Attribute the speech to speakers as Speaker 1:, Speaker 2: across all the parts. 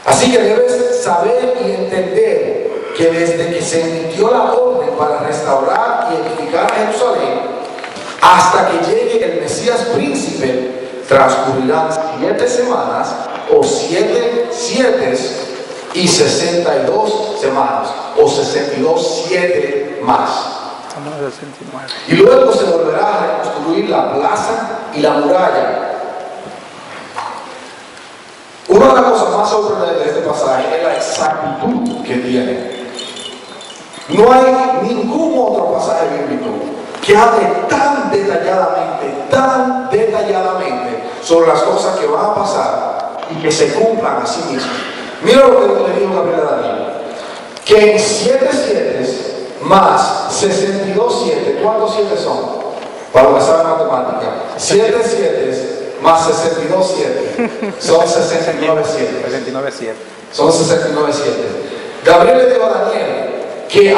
Speaker 1: Así que debes saber y entender que desde que se emitió la orden para restaurar y edificar Jerusalén, hasta que llegue el Mesías príncipe, transcurrirán 7 semanas o 7 sietes y 62 semanas o 62 7 más. Y luego se volverá a reconstruir la plaza y la muralla. Una de las cosas más sorprendentes de este pasaje es la exactitud que tiene. No hay ningún otro pasaje bíblico que hable tan detalladamente sobre las cosas que van a pasar y que se cumplan a sí mismas. Mira lo que le dijo Gabriel a Daniel, que en 7 7 más 62 7, ¿cuántos 7 son? Para los que saben matemática, 7 7 más 62 7 son 69 7. Son 69 7. Gabriel le dijo a Daniel que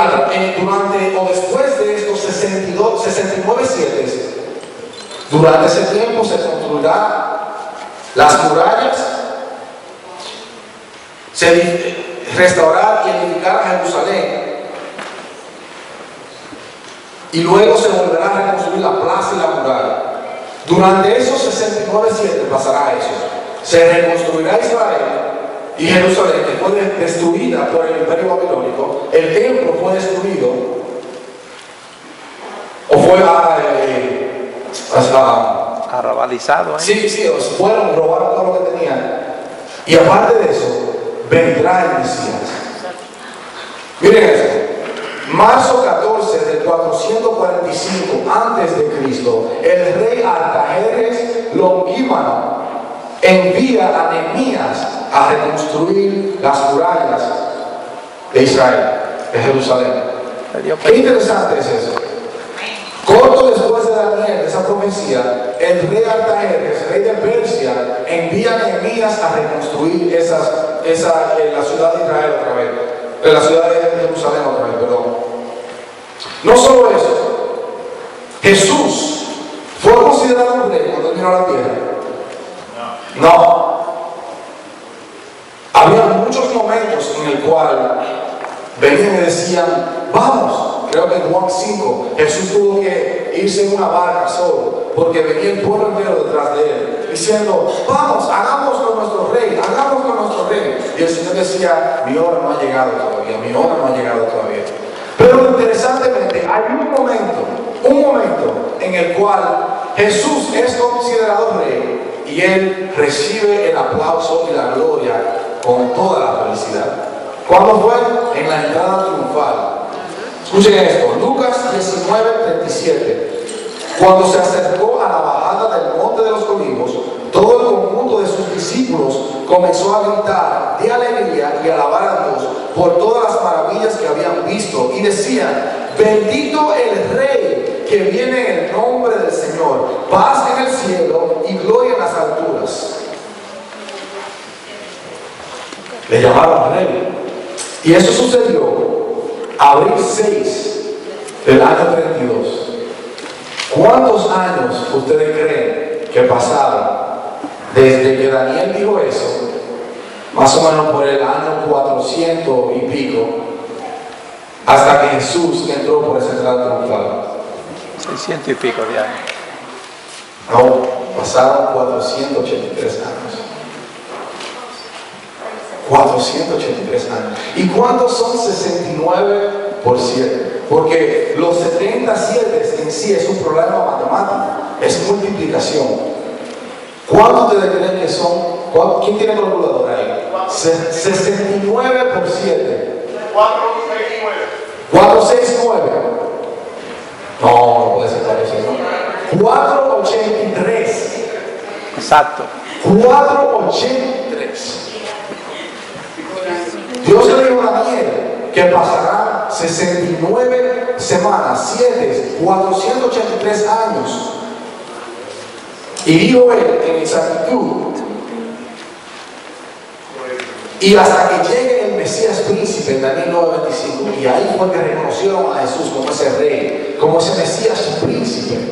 Speaker 1: durante o después de estos 69 7, durante ese tiempo se construirán las murallas, se restaurar y edificar a Jerusalén, y luego se volverá a reconstruir la plaza y la muralla. Durante esos 69 7 pasará eso. Se reconstruirá Israel y Jerusalén, que fue destruida por el imperio babilónico. El templo fue destruido o fue
Speaker 2: arrabalizado.
Speaker 1: Sí, fueron, robaron todo lo que tenían. Y aparte de eso, vendrá el Mesías. Miren esto. Marzo 14 del 445 antes de Cristo, el rey Artajerjes Longímano envía a Nehemías a reconstruir las murallas de Israel, de Jerusalén. Qué interesante es eso. Corto después de Daniel, de esa profecía, el rey Artajerjes, rey de Persia, envía a Nehemías a reconstruir la ciudad de Israel otra vez, la ciudad de Jerusalén otra vez, perdón. No solo eso, Jesús fue considerado un rey cuando vino a la tierra. No. Había muchos momentos en el cual venían y decían, vamos. Creo que en Juan 5, Jesús tuvo que irse en una barca solo, porque venía el pueblo entero detrás de él, diciendo, vamos, hagamos con nuestro rey, hagamos con nuestro rey. Y el Señor decía, mi hora no ha llegado todavía, mi hora no ha llegado todavía. Pero interesantemente, hay un momento en el cual Jesús es considerado rey y él recibe el aplauso y la gloria con toda la felicidad. ¿Cuándo fue? En la entrada triunfal. Escuchen esto, Lucas 19:37. Cuando se acercó a la bajada del monte de los olivos, todo el conjunto de sus discípulos comenzó a gritar de alegría y alabar a Dios por todas las maravillas que habían visto, y decían, bendito el Rey que viene en el nombre del Señor, paz en el cielo y gloria en las alturas. Le llamaron Rey. Y eso sucedió abril 6 del año 32. ¿Cuántos años ustedes creen que pasaron desde que Daniel dijo eso? Más o menos por el año 400 y pico, hasta que Jesús entró por esa entrada triunfal.
Speaker 2: 600 y pico de años.
Speaker 1: No, pasaron 483 años. 483 años. ¿Y cuántos son 69 por 7? Porque los 77 en sí es un problema matemático, es multiplicación. ¿Cuántos ustedes creen que son? ¿Quién tiene calculadora ahí? 69 por 7. 469. No puede ser eso, ¿no? 483.
Speaker 2: Exacto.
Speaker 1: 483. Dios le dijo a Daniel que pasará 69 semanas, 483 años. Y dijo él en exactitud, y hasta que llegue el Mesías príncipe en Daniel 9:25, y ahí fue que reconocieron a Jesús como ese rey, como ese Mesías príncipe.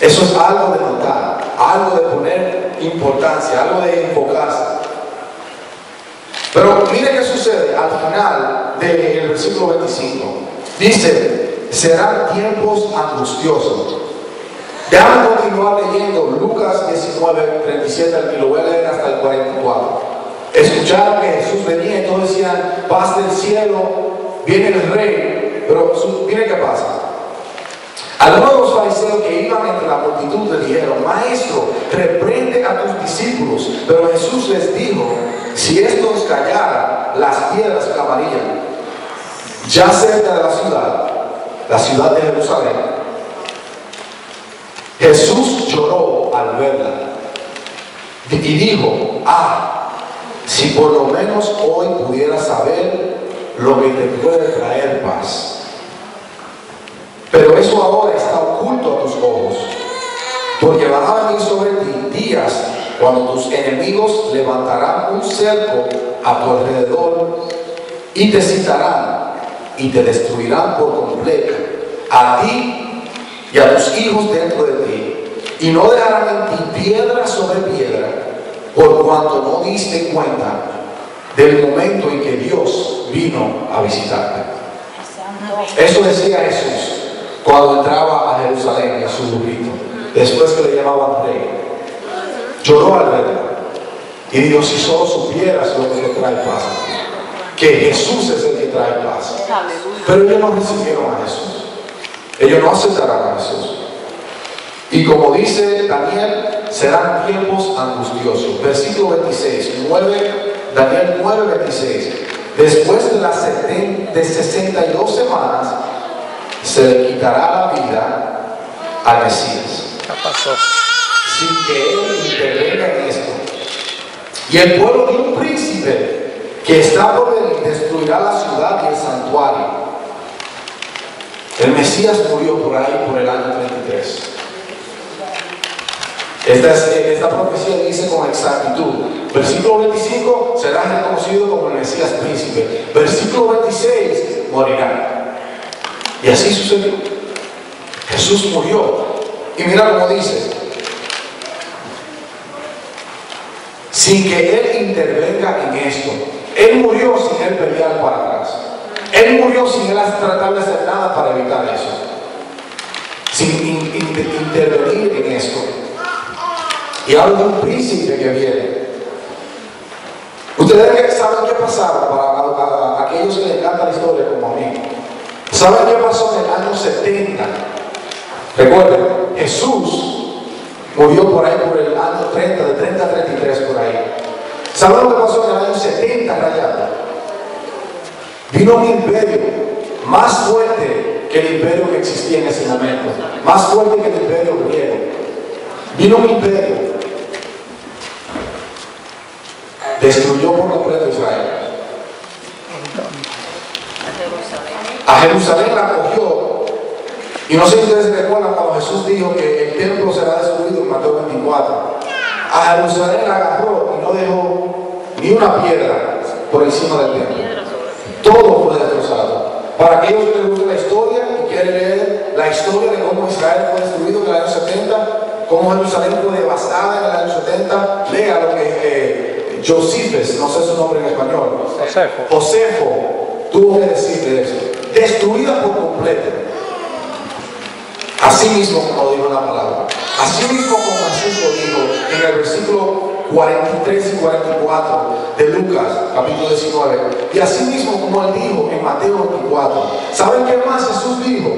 Speaker 1: Eso es algo de notar, algo de poner importancia, algo de enfocarse. mire qué sucede al final del versículo 25. Dice, serán tiempos angustiosos. Déjame continuar leyendo Lucas 19, 37, y lo voy a leer hasta el 44. Escucharon que Jesús venía y todos decían, paz del cielo, viene el rey. Pero mire qué pasa. Algunos de los fariseos que iban entre la multitud le dijeron, maestro, reprende a tus discípulos. Pero Jesús les dijo, si estos callaran, las piedras clamarían. Ya cerca de la ciudad de Jerusalén, Jesús lloró al verla y dijo, si por lo menos hoy pudieras saber lo que te puede traer paz. Pero eso ahora está oculto a tus ojos, porque van a venir sobre ti días cuando tus enemigos levantarán un cerco a tu alrededor y te citarán y te destruirán por completo, a ti y a tus hijos dentro de ti, y no dejarán en ti piedra sobre piedra, por cuanto no diste cuenta del momento en que Dios vino a visitarte. Eso decía Jesús cuando entraba a Jerusalén en su burrito, después que le llamaban rey. Lloró al verla y dijo, si solo supieras lo que te trae paz, que Jesús es el que trae paz. Pero ellos no recibieron a Jesús, ellos no aceptarán a Jesús. Y como dice Daniel, serán tiempos angustiosos. Versículo 26, Daniel 9, 26. Después de 62 semanas, se le quitará la vida al Mesías.
Speaker 2: ¿Qué pasó?
Speaker 1: Sin que él intervenga en esto. Y el pueblo de un príncipe que está por venir destruirá la ciudad y el santuario. El Mesías murió por ahí por el año 33. Esta profecía dice con exactitud. Versículo 25, será reconocido como el Mesías príncipe. Versículo 26, morirá. Y así sucedió. Jesús murió. Y mira cómo dice, sin que Él intervenga en esto. Él murió sin Él pelear para atrás. Él murió sin Él tratar de hacer nada para evitar eso. Sin intervenir en esto. Y habla de un príncipe que viene. Ustedes saben qué pasaba para aquellos que les encanta la historia como a mí. ¿Saben qué pasó en el año 70? Recuerden, Jesús murió por ahí por el año 30, de 30 a 33 por ahí. ¿Saben lo que pasó en el año 70 rayado? Vino un imperio más fuerte que el imperio que existía en ese momento, más fuerte que el imperio griego. Vino un imperio, destruyó por completo Israel. A Jerusalén la cogió. Y no sé si ustedes se recuerdan cuando Jesús dijo que el templo será destruido en Mateo 24. A Jerusalén la agarró y no dejó ni una piedra por encima del templo. Todo fue destrozado. Para aquellos que les gusta la historia y quieren leer la historia de cómo Israel fue destruido en el año 70, cómo Jerusalén fue devastada en el año 70, lea lo que Josephus, no sé su nombre en español, Josefo tuvo que decir de eso. Destruida por completo. Así mismo como dijo la palabra. Así mismo como Jesús lo dijo en el versículo 43 y 44 de Lucas, capítulo 19. Y así mismo como él dijo en Mateo 24. ¿Saben qué más Jesús dijo?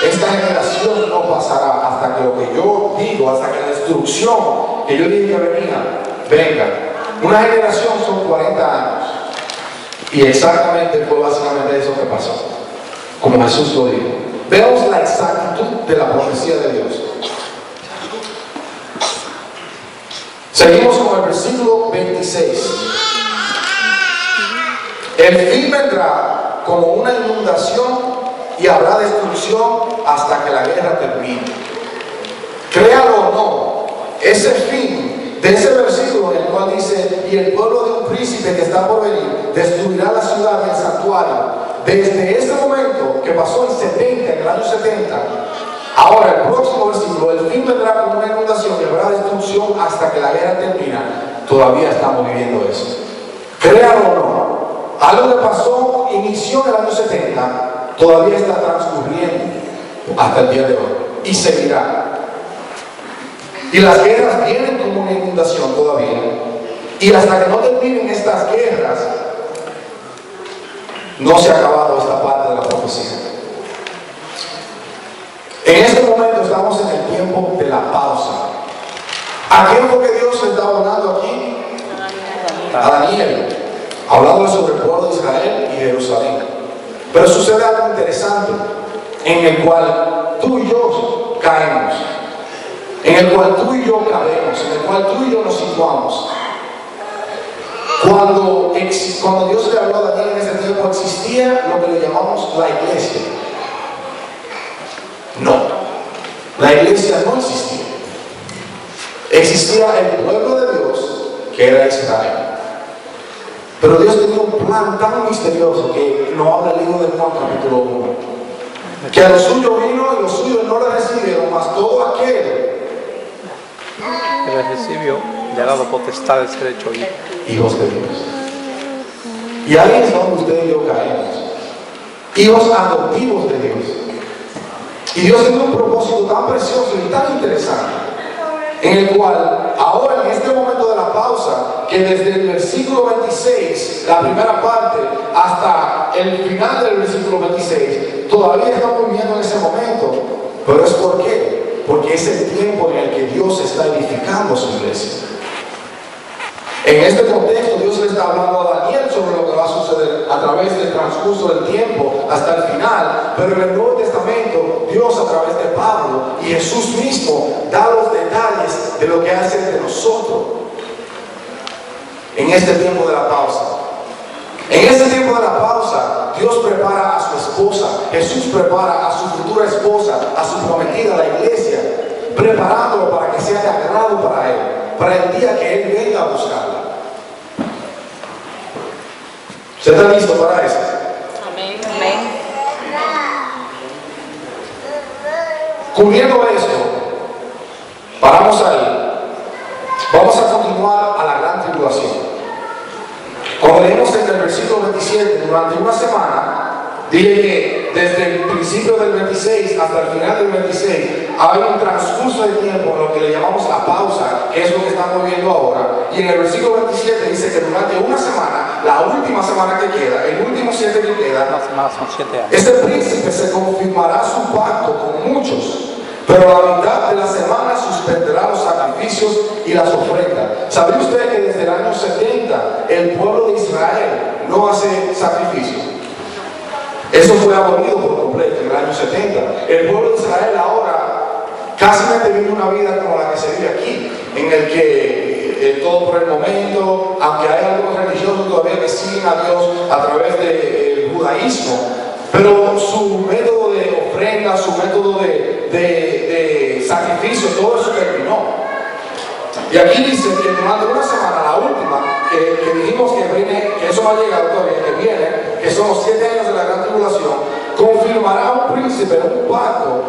Speaker 1: Esta generación no pasará hasta que lo que yo digo, hasta que la destrucción que yo dije que venga. Una generación son 40 años. Y exactamente fue básicamente eso que pasó. Como Jesús lo dijo. Veamos la exactitud de la profecía de Dios. Seguimos con el versículo 26. El fin vendrá como una inundación y habrá destrucción hasta que la guerra termine. Créalo o no, ese fin de ese versículo en el cual dice, y el pueblo de un príncipe que está por venir destruirá la ciudad y el santuario. Desde este momento que pasó en el año 70, ahora el próximo versículo, el fin vendrá como una inundación y habrá destrucción hasta que la guerra termina. Todavía estamos viviendo eso. Créalo o no, Algo que pasó, inició en el año 70, todavía está transcurriendo hasta el día de hoy y seguirá. Y las guerras vienen como una inundación todavía. Y hasta que no terminen estas guerras, no se ha acabado esta parte de la profecía. En este momento estamos en el tiempo de la pausa. ¿A quién fue que Dios le estaba hablando aquí? A Daniel, hablando sobre el pueblo de Israel y Jerusalén. Pero sucede algo interesante, en el cual tú y yo caemos, en el cual tú y yo cabemos, en el cual tú y yo nos situamos. Cuando Dios le habló a Daniel en ese tiempo, existía lo que le llamamos la iglesia. No, la iglesia no existía. Existía el pueblo de Dios, que era Israel. Pero Dios tenía un plan tan misterioso que nos habla el libro de Juan capítulo 1. Que a los suyos vino y los suyos no le recibieron, mas todo aquel
Speaker 2: que le recibió, le ha dado potestad de ser hecho hijo.
Speaker 1: Hijos de Dios. Y ahí es donde usted y yo caemos. Hijos adoptivos de Dios. Y Dios tiene un propósito tan precioso y tan interesante, en el cual ahora en este momento de la pausa, que desde el versículo 26, la primera parte, hasta el final del versículo 26, todavía estamos viviendo en ese momento. Pero es ¿por qué? Porque es el tiempo en el que Dios está edificando su iglesia. En este contexto, Dios le está hablando a Daniel sobre lo que va a suceder a través del transcurso del tiempo hasta el final. Pero en el Nuevo Testamento, Dios a través de Pablo y Jesús mismo da los detalles de lo que hace de nosotros en este tiempo de la pausa. En este tiempo de la pausa, Dios prepara a su esposa, Jesús prepara a su futura esposa, a su prometida, la iglesia, preparándolo para que sea de agrado para Él, para el día que Él venga a buscarla. ¿Usted está listo para eso?
Speaker 3: Amén. Amén.
Speaker 1: Cubriendo esto, paramos ahí. Vamos a continuar a la gran tribulación. Como leemos en el versículo 27, durante una semana, dije que desde el principio del 26 hasta el final del 26 hay un transcurso de tiempo en lo que le llamamos la pausa, que es lo que estamos viendo ahora. Y en el versículo 27 dice que durante una semana, la última semana que queda, el último 7 que queda,
Speaker 2: Una semana son 7 años.
Speaker 1: este príncipe se confirmará su pacto con muchos, pero a la mitad de la semana suspenderá los sacrificios y las ofrendas. ¿Sabía usted que desde el año 70 el pueblo de Israel no hace sacrificios? Eso fue abolido por completo en el año 70. El pueblo de Israel ahora casi vive una vida como la que se vive aquí, en el que todo por el momento, aunque hay algunos religiosos todavía que siguen a Dios a través del judaísmo, pero su método de ofrenda, su método de sacrificio, todo eso terminó. Y aquí dice que durante una semana, la última, que dijimos que viene, que eso no ha llegado todavía, que viene, que son los 7 años de la gran tribulación, confirmará un príncipe un pacto,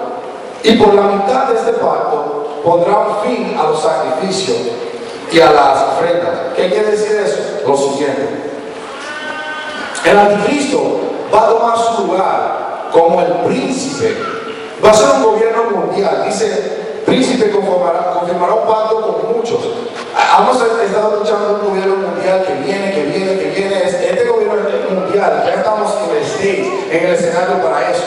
Speaker 1: y por la mitad de este pacto pondrá un fin a los sacrificios y a las ofrendas. ¿Qué quiere decir eso? Lo siguiente: el anticristo va a tomar su lugar como el príncipe, va a ser un gobierno mundial. Dice, príncipe confirmará un pacto con muchos. Hemos estado escuchando un gobierno mundial que viene. Este gobierno mundial, ya estamos en el stage, en el escenario para eso.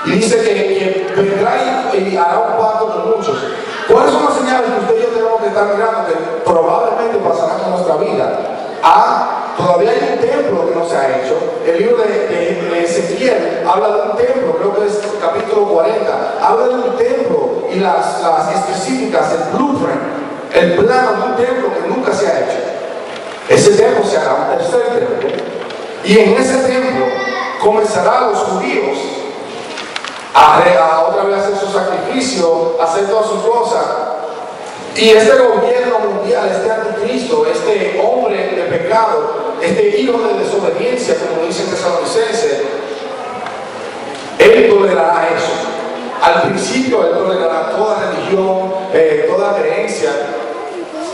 Speaker 1: Y dice que vendrá y hará un pacto con muchos. ¿Cuáles son las señales que usted y yo tenemos que estar mirando que probablemente pasarán en nuestra vida? Todavía hay un templo que no se ha hecho. El libro de Ezequiel habla de un templo, creo que es capítulo 40. Habla de un templo y las específicas, el blueprint, el plano de un templo que nunca se ha hecho. Ese templo se hará un tercer templo. Y en ese templo comenzarán los judíos a otra vez hacer su sacrificio, a hacer todas sus cosas. Y este gobierno mundial, este anticristo, este hombre de pecado, este hijo de desobediencia, como dice en Tesalonicenses, él tolerará eso. Al principio él tolerará toda religión, toda creencia.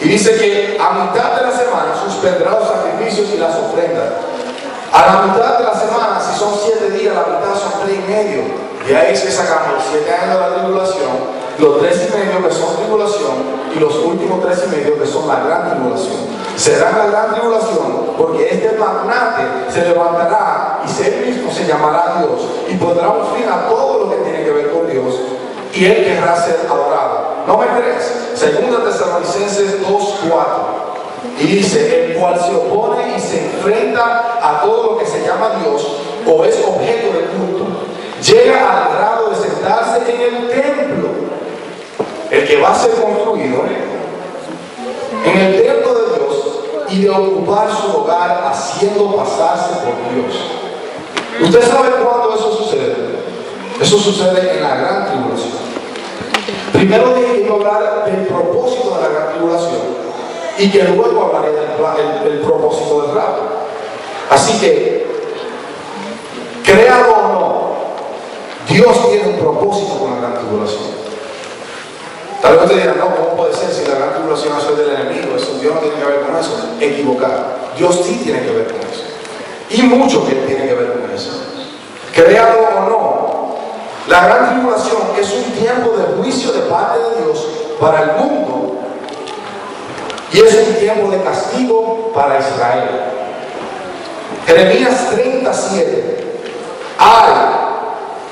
Speaker 1: Y dice que a mitad de la semana suspenderá los sacrificios sacrificios y las ofrendas. A la mitad de la semana, si son 7 días, la mitad son 3 y medio. De ahí es que sacamos los 7 años de la tribulación, los 3 y medio que son tribulación y los últimos 3 y medio que son la gran tribulación. Será la gran tribulación porque este magnate se levantará y él mismo se llamará Dios y pondrá un fin a todo lo que tiene que ver con Dios y él querrá ser adorado. ¿No me crees? Segunda Tesalonicenses 2:4. Y dice, el cual se opone y se enfrenta a todo lo que se llama Dios o es objeto de culto, llega al grado de sentarse en el templo, el que va a ser construido, en el templo de Dios y de ocupar su lugar haciendo pasarse por Dios. ¿Usted sabe cuándo eso sucede? Eso sucede en la gran tribulación. Primero dije que iba a hablar del propósito de la gran tribulación y que luego hablaré del propósito del rapto. Así que, créalo o no, Dios tiene un propósito con la gran tribulación. Tal vez usted dirá, no, ¿cómo puede ser si la gran tribulación es del enemigo? Eso, Dios no tiene que ver con eso. Equivocado. Dios sí tiene que ver con eso. Y mucho que tiene que ver con eso. Créalo o no, la gran tribulación es un tiempo de juicio de parte de Dios para el mundo. Y es un tiempo de castigo para Israel. Jeremías 37. ¡Ay!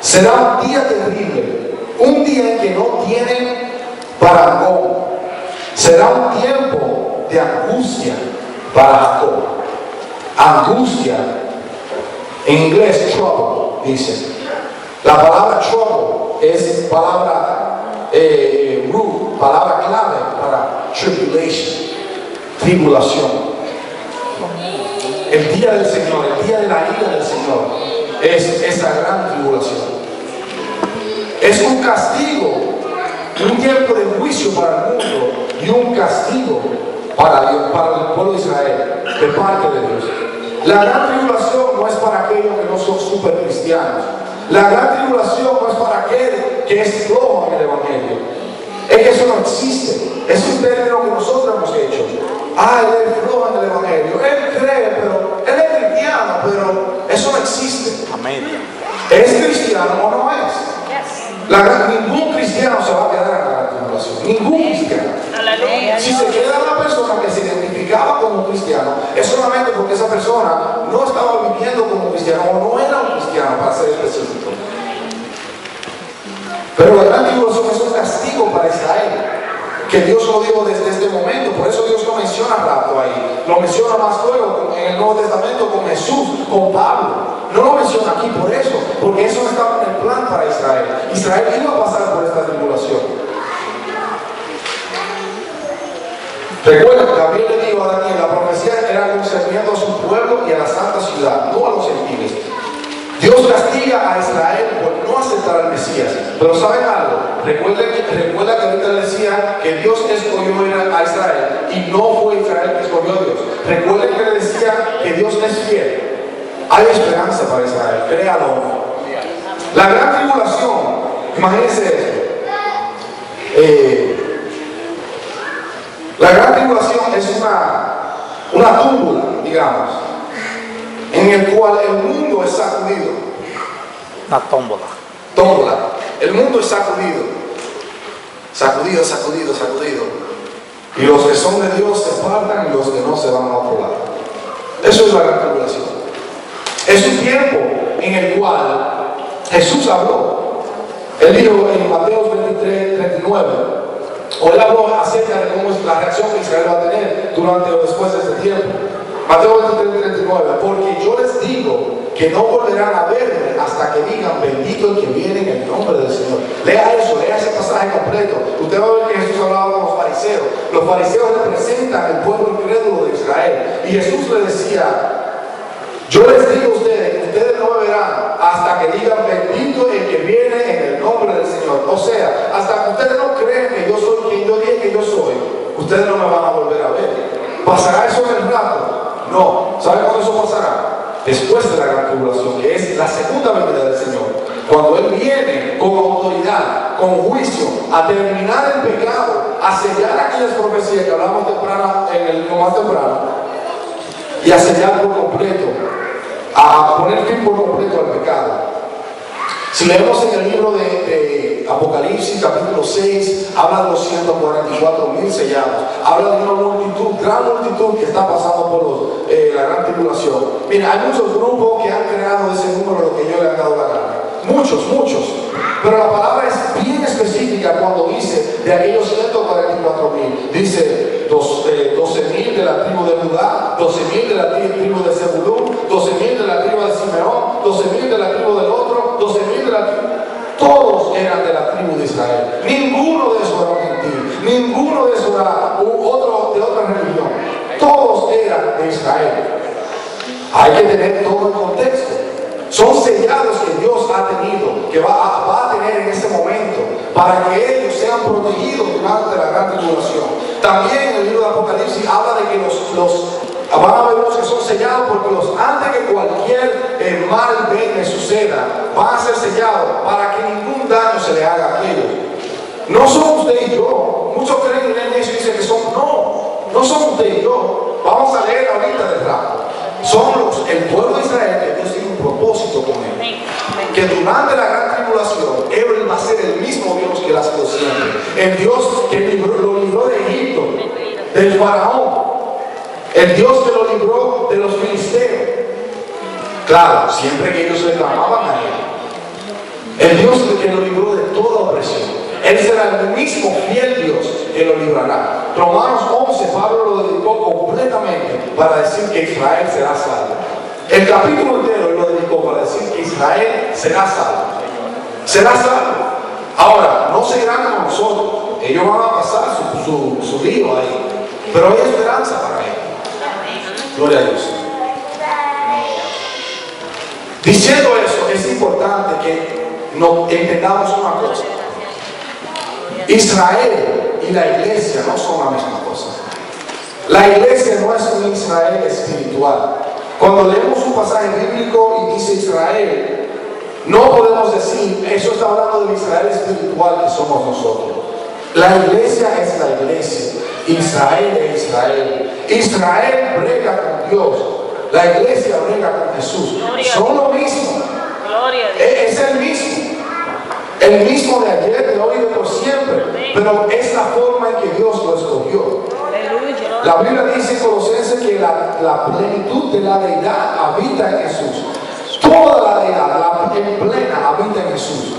Speaker 1: Será un día terrible, un día en que no tienen parangón. Será un tiempo de angustia para Jacob. Angustia, en inglés trouble, dice. La palabra trouble es palabra root, palabra clave para tribulation, tribulación. El día del Señor, el día de la ira del Señor es esa gran tribulación. Es un castigo, un tiempo de juicio para el mundo y un castigo para Dios, para el pueblo de Israel, de parte de Dios. La gran tribulación no es para aquellos que no son super cristianos. La gran tribulación no es para aquel que es flojo en el Evangelio. Es que eso no existe. Es un término que nosotros hemos hecho. Él es flojo en el Evangelio. Él cree, pero él es cristiano, pero eso no existe.
Speaker 2: Amén.
Speaker 1: ¿Es cristiano o no es? Ningún cristiano se va a quedar en la gran tribulación. Ningún cristiano.
Speaker 3: Aleluya.
Speaker 1: Si se queda una persona que se identificaba como cristiano, es solamente porque esa persona no estaba viviendo como cristiano o no era un cristiano, para ser específico. Pero la gran tribulación es un castigo para Israel, que Dios lo dijo desde este momento. Por eso Dios no menciona rapto ahí, lo menciona más luego en el Nuevo Testamento con Jesús, con Pablo. No lo menciona aquí por eso, porque eso no estaba en el plan para Israel. Israel iba a pasar por esta tribulación. Recuerda que Gabriel le dijo a Daniel, la profecía era concerniendo a su pueblo y a la santa ciudad, no a los gentiles. Dios castiga a Israel por no aceptar al Mesías. Pero ¿saben algo? Recuerda que ahorita le decía que Dios escogió a Israel y no fue Israel que escogió a Dios. Recuerden que le decía que Dios es fiel. Hay esperanza para Israel, créalo o no. La gran tribulación, imagínense esto. La gran tribulación es una túmbula, digamos, en el cual el mundo es sacudido.
Speaker 2: Una tómbola.
Speaker 1: Tómbola. El mundo es sacudido. Sacudido, sacudido, sacudido. Y los que son de Dios se apartan y los que no se van a otro lado. Eso es la gran tribulación. Es un tiempo en el cual Jesús habló. Él dijo en Mateo 23:39. O él habló acerca de cómo es la reacción que Israel va a tener durante o después de este tiempo. Mateo 23:39. Porque yo les digo que no volverán a verme hasta que digan bendito el que viene en el nombre del Señor. Lea eso, lea ese pasaje completo. Usted va a ver que Jesús hablaba con los fariseos. Los fariseos representan el pueblo incrédulo de Israel. Y Jesús le decía, yo les digo a ustedes que ustedes no me verán hasta que digan bendito el que viene en el nombre del Señor. O sea, hasta que ustedes no creen que yo soy quien yo dije que yo soy, ustedes no me van a volver a ver. ¿Pasará eso en el rato? No. ¿Saben cuándo eso pasará? Después de la gran tribulación, que es la segunda venida del Señor. Cuando Él viene con autoridad, con juicio, a terminar el pecado, a sellar aquellas profecías que hablamos temprano, más temprano. y a sellar por completo, a poner fin por completo al pecado. Si leemos en el libro de Apocalipsis, capítulo 6, habla de los 144.000 sellados. Habla de una multitud, gran multitud que está pasando por la gran tribulación. Mira, hay muchos grupos que han creado ese número lo que yo le he dado la gana. Muchos. Pero la palabra es bien específica cuando dice de aquellos 144.000. Dice 12.000 de la tribu de Judá, 12.000 de la tribu de Zebulún, 12.000 de la tribu de Simeón, 12.000 de la tribu del otro, 12.000 de la tribu. Todos eran de la tribu de Israel. Ninguno de esos era un gentil, ninguno de esos era de otra religión. Todos eran de Israel. Hay que tener todo el contexto. Son sellados que Dios ha tenido, que va a tener en ese momento, para que ellos sean protegidos durante la gran tribulación. También en el libro de Apocalipsis habla de que van a haber unos que son sellados porque antes que cualquier mal venga suceda, van a ser sellados para que ningún daño se le haga a ellos. No son usted y yo. Muchos creen en eso y dicen que son. No son usted y yo. Vamos a leer ahorita del rapto. Son el pueblo de Israel que Dios tiene un propósito con él. Que durante la gran tribulación, Él va a ser el mismo Dios que él ha sido siempre. El Dios que lo libró de Egipto, del faraón. El Dios que lo libró de los filisteos. Claro, siempre que ellos se clamaban a Él. El Dios que lo libró de toda opresión. Él será el mismo fiel Dios que lo librará. Romanos 11, Pablo lo dedicó completamente para decir que Israel será salvo. El capítulo entero lo dedicó para decir que Israel será salvo. Será salvo. Ahora, no seguirán como nosotros. Ellos van a pasar su lío ahí. Pero hay esperanza para ellos. Gloria a Dios. Diciendo eso, es importante que entendamos una cosa. Israel y la iglesia no son la misma cosa. La iglesia no es un Israel espiritual. Cuando leemos un pasaje bíblico y dice Israel, no podemos decir, eso está hablando del Israel espiritual que somos nosotros. La iglesia es la iglesia. Israel es Israel. Israel brega con Dios. La iglesia brega con Jesús. Son lo mismo. Es el mismo. El mismo de ayer, de hoy y de por siempre. Pero es la forma en que Dios lo escogió. La Biblia dice en Colosenses que la plenitud de la deidad habita en Jesús. Toda la deidad, en plena, habita en Jesús.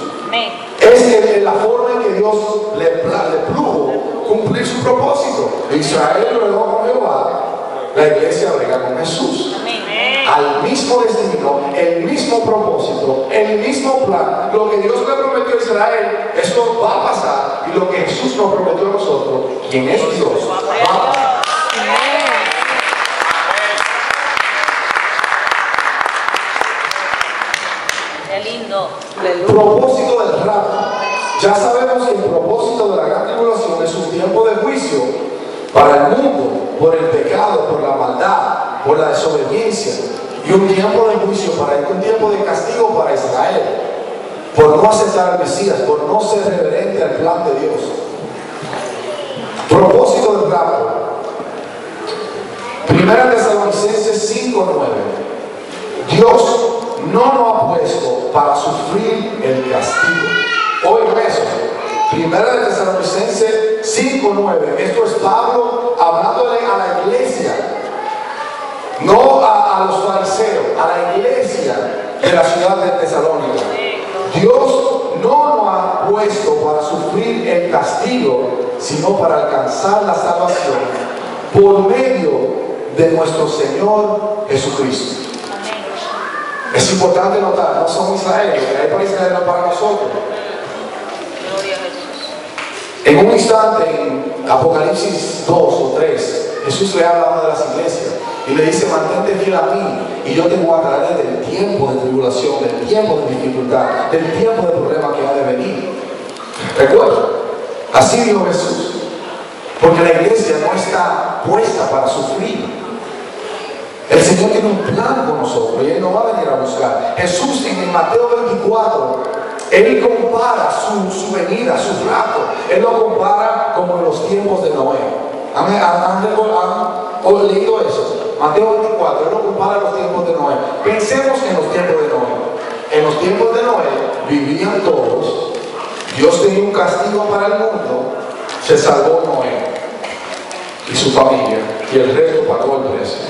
Speaker 1: Es la forma en que Dios le plugo cumplir su propósito. Israel bregó con Jehová, la iglesia brega con Jesús. Al mismo destino, el mismo propósito, el mismo plan. Lo que Dios le prometió a Israel, eso va a pasar. Y lo que Jesús nos prometió a nosotros, quien es Dios, va a pasar.
Speaker 3: Qué lindo.
Speaker 1: Propósito del rapto. Ya sabemos que el propósito de la gran tribulación es un tiempo de juicio para el mundo, por el pecado, por la maldad, por la desobediencia, y un tiempo de juicio un tiempo de castigo para Israel, por no aceptar al Mesías, por no ser reverente al plan de Dios. Propósito del rapto. Primera Tesalonicenses 5:9. Dios no nos ha puesto para sufrir el castigo. Oigan eso. Primera de Tesalonicenses 5:9. Esto es Pablo hablándole a la iglesia, no a los fariseos, a la iglesia de la ciudad de Tesalónica. Dios no nos ha puesto para sufrir el castigo, sino para alcanzar la salvación por medio de nuestro Señor Jesucristo. Es importante notar, no somos Israel, Israel para Israel no para nosotros. En un instante, en Apocalipsis 2 o 3, Jesús le habla a una de las iglesias y le dice: mantente fiel a mí y yo te guardaré del tiempo de tribulación, del tiempo de dificultad, del tiempo de problema que ha de venir. Recuerda, así dijo Jesús, porque la iglesia no está puesta para sufrir. El Señor tiene un plan con nosotros y Él nos va a venir a buscar. Jesús en Mateo 24, Él compara su venida, su rapto. Él lo compara como en los tiempos de Noé. ¿Han leído eso? Mateo 24, él lo compara a los tiempos de Noé. Pensemos en los tiempos de Noé. En los tiempos de Noé vivían todos, Dios tenía un castigo para el mundo, se salvó Noé y su familia, y el resto pagó el precio.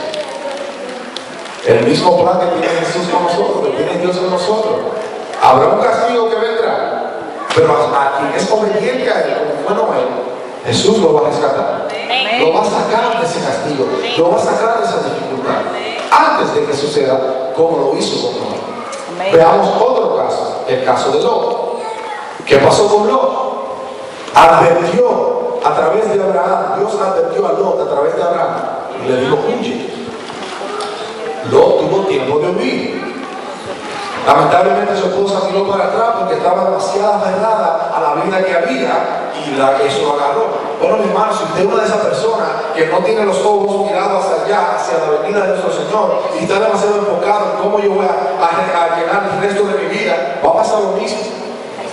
Speaker 1: El mismo plan que tiene Jesús con nosotros, que tiene Dios con nosotros. Habrá un castigo que vendrá, pero a quien es obediente a él, como fue Noé, Jesús lo va a rescatar. Lo va a sacar de ese castigo, lo va a sacar de esa dificultad, antes de que suceda como lo hizo con Noé. Veamos otro caso, el caso de Lot. ¿Qué pasó con Lot? Advirtió a través de Abraham, Dios advirtió a Lot a través de Abraham y le dijo: huye. Lot tuvo tiempo de huir. Lamentablemente su esposa miró para atrás porque estaba demasiado aferrada a la vida que había y eso lo agarró. Bueno, mi hermano, si usted es una de esas personas que no tiene los ojos mirados hacia allá, hacia la venida de nuestro Señor, y está demasiado enfocado en cómo yo voy a llenar el resto de mi vida, va a pasar lo mismo.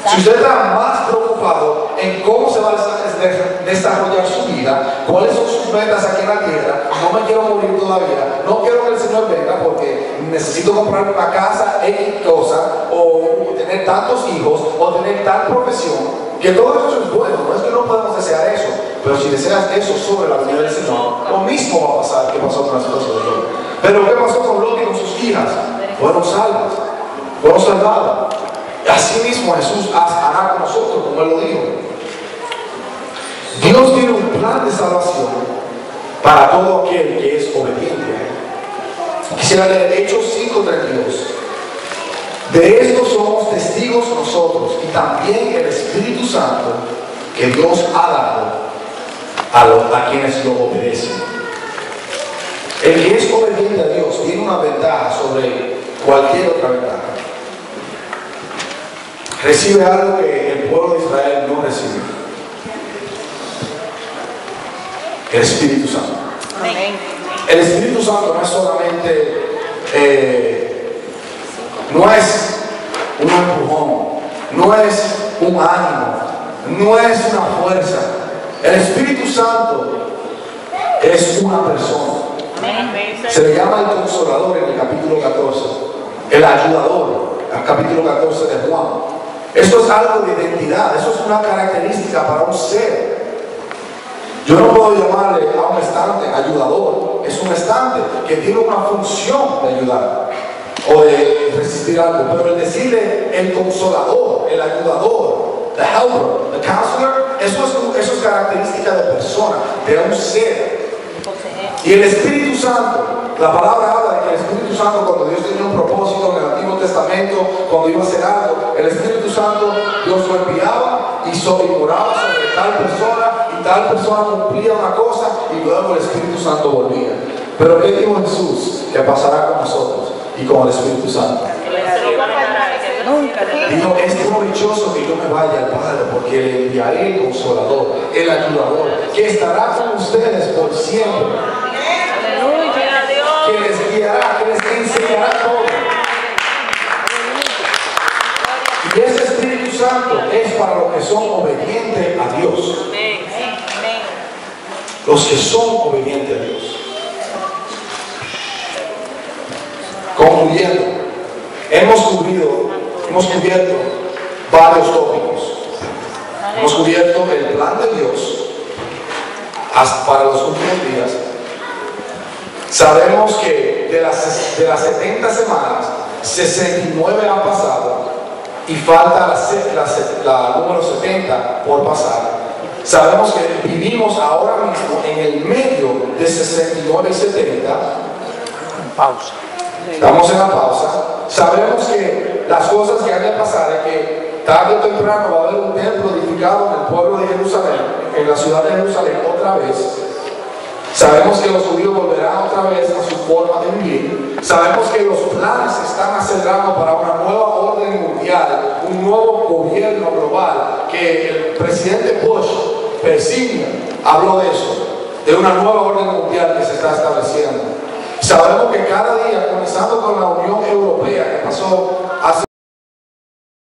Speaker 1: Si usted está más preocupado en cómo se va a desarrollar su vida, cuáles son sus metas aquí en la tierra, no me quiero morir todavía, no quiero que el Señor venga porque necesito comprar una casa, X cosa, o tener tantos hijos, o tener tal profesión, que todo eso es bueno, no es que no podemos desear eso, pero si deseas eso sobre la venida del Señor, lo mismo va a pasar que pasó con las cosas de Lot. Pero ¿qué pasó con Lot y con sus hijas? Fueron salvas, fueron salvadas. Así mismo Jesús hará con nosotros, como Él lo dijo. Dios tiene un plan de salvación para todo aquel que es obediente a Él. Quisiera leer Hechos 5:32. De esto somos testigos nosotros y también el Espíritu Santo que Dios ha dado a quienes lo obedecen. El que es obediente a Dios tiene una ventaja sobre cualquier otra ventaja. Recibe algo que el pueblo de Israel no recibe: el Espíritu Santo.
Speaker 3: Amén.
Speaker 1: El Espíritu Santo no es solamente no es un empujón, no es un ánimo, no es una fuerza. El Espíritu Santo es una persona. Se le llama el Consolador en el capítulo 14, el Ayudador, el capítulo 14 de Juan. Esto es algo de identidad, eso es una característica para un ser. Yo no puedo llamarle a un estante ayudador, es un estante que tiene una función de ayudar o de resistir algo, pero el decirle el consolador, el ayudador, the helper, the counselor, eso es característica de persona, de un ser. Y el Espíritu Santo, la palabra habla de que el Espíritu Santo, cuando Dios tenía un propósito en el Antiguo Testamento, cuando iba a hacer algo, el Espíritu Santo Dios lo enviaba y moraba sobre tal persona, y tal persona cumplía una cosa y luego el Espíritu Santo volvía. Pero ¿qué dijo Jesús? Que pasará con nosotros y con el Espíritu Santo. Dijo: es provechoso que yo me vaya al Padre, porque le enviaré el Consolador, el Ayudador, que estará con ustedes por siempre, que les guiará, que les enseñará todo. Y ese Espíritu Santo es para los que son obedientes a Dios. Los que son obedientes a Dios. Concluyendo, hemos cubierto varios tópicos. Hemos cubierto el plan de Dios para los últimos días. Sabemos que de las 70 semanas, 69 han pasado y falta la número 70 por pasar. Sabemos que vivimos ahora mismo en el medio de 69 y 70.
Speaker 2: Pausa.
Speaker 1: Estamos en la pausa. Sabemos que las cosas que han de pasar es que tarde o temprano va a haber un templo edificado en el pueblo de Jerusalén, en la ciudad de Jerusalén otra vez. Sabemos que los judíos volverán otra vez a su forma de vivir. Sabemos que los planes se están acelerando para una nueva orden mundial, un nuevo gobierno global, que el presidente Bush persigna, habló de eso, de una nueva orden mundial que se está estableciendo. Sabemos que cada día, comenzando con la Unión Europea, que pasó hace